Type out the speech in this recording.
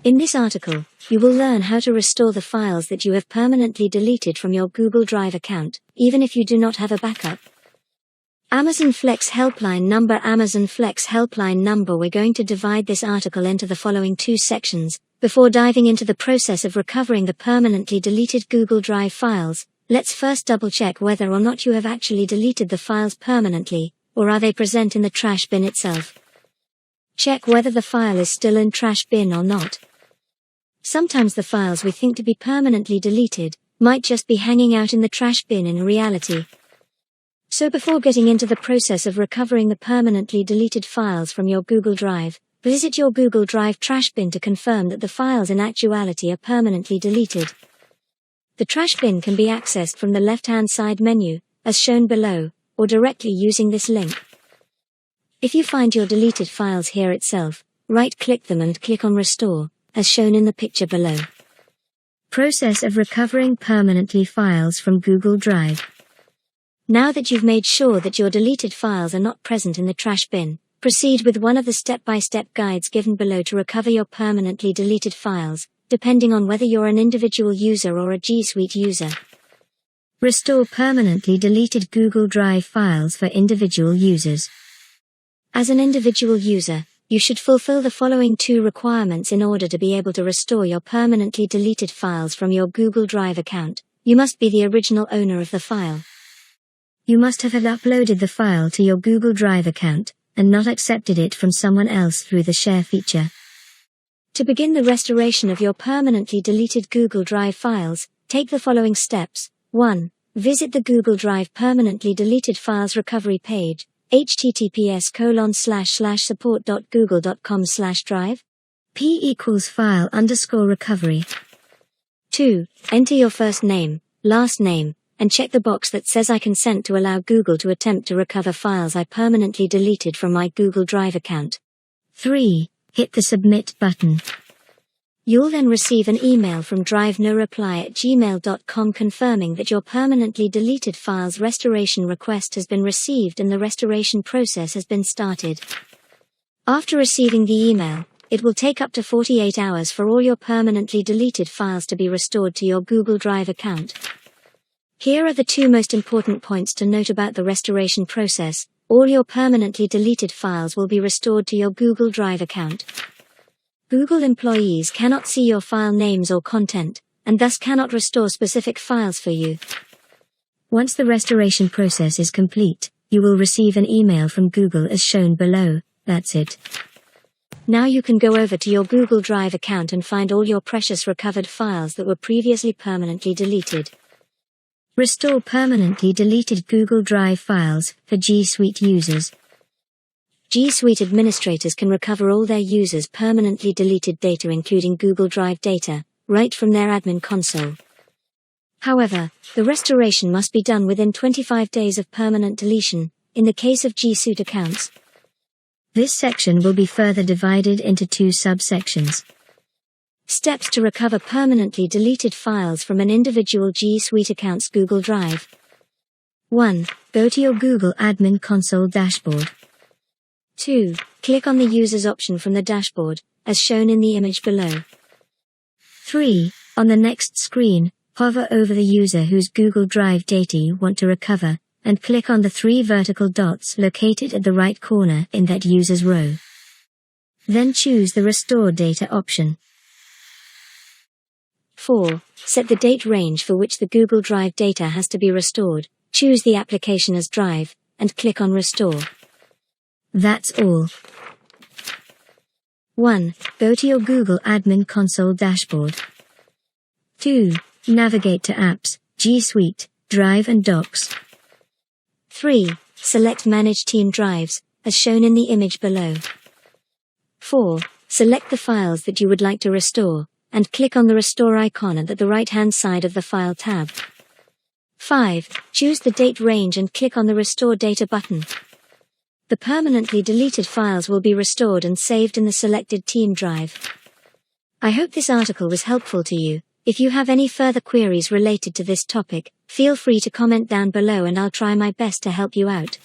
In this article, you will learn how to restore the files that you have permanently deleted from your Google Drive account, even if you do not have a backup. Amazon Flex Helpline Number. Amazon Flex Helpline Number. We're going to divide this article into the following two sections. Before diving into the process of recovering the permanently deleted Google Drive files, let's first double-check whether or not you have actually deleted the files permanently, or are they present in the trash bin itself. Check whether the file is still in trash bin or not. Sometimes the files we think to be permanently deleted might just be hanging out in the trash bin in reality. So before getting into the process of recovering the permanently deleted files from your Google Drive, visit your Google Drive trash bin to confirm that the files in actuality are permanently deleted. The trash bin can be accessed from the left-hand side menu, as shown below, or directly using this link. If you find your deleted files here itself, right-click them and click on Restore, as shown in the picture below. Process of recovering permanently files from Google Drive. Now that you've made sure that your deleted files are not present in the trash bin, proceed with one of the step-by-step guides given below to recover your permanently deleted files, depending on whether you're an individual user or a G Suite user. Restore permanently deleted Google Drive files for individual users. As an individual user, you should fulfill the following two requirements in order to be able to restore your permanently deleted files from your Google Drive account. You must be the original owner of the file. You must have uploaded the file to your Google Drive account, and not accepted it from someone else through the share feature. To begin the restoration of your permanently deleted Google Drive files, take the following steps. 1. Visit the Google Drive permanently deleted files recovery page, https://support.google.com/drive. P = file_recovery. 2. Enter your first name, last name, and check the box that says I consent to allow Google to attempt to recover files I permanently deleted from my Google Drive account. 3. Hit the Submit button. You'll then receive an email from drivenoreply@gmail.com confirming that your permanently deleted files restoration request has been received and the restoration process has been started. After receiving the email, it will take up to 48 hours for all your permanently deleted files to be restored to your Google Drive account. Here are the two most important points to note about the restoration process. All your permanently deleted files will be restored to your Google Drive account. Google employees cannot see your file names or content, and thus cannot restore specific files for you. Once the restoration process is complete, you will receive an email from Google as shown below. That's it. Now you can go over to your Google Drive account and find all your precious recovered files that were previously permanently deleted. Restore permanently deleted Google Drive files for G Suite users. G Suite administrators can recover all their users' permanently deleted data including Google Drive data, right from their admin console. However, the restoration must be done within 25 days of permanent deletion, in the case of G Suite accounts. This section will be further divided into two subsections. Steps to recover permanently deleted files from an individual G Suite account's Google Drive. 1. Go to your Google Admin Console dashboard. 2. Click on the Users option from the dashboard, as shown in the image below. 3. On the next screen, hover over the user whose Google Drive data you want to recover, and click on the three vertical dots located at the right corner in that user's row. Then choose the Restore Data option. 4. Set the date range for which the Google Drive data has to be restored, choose the application as Drive, and click on Restore. That's all. 1. Go to your Google Admin Console dashboard. 2. Navigate to Apps, G Suite, Drive and Docs. 3. Select Manage Team Drives, as shown in the image below. 4. Select the files that you would like to restore, and click on the Restore icon at the right-hand side of the File tab. 5. Choose the date range and click on the Restore Data button. The permanently deleted files will be restored and saved in the selected team drive. I hope this article was helpful to you. If you have any further queries related to this topic, feel free to comment down below and I'll try my best to help you out.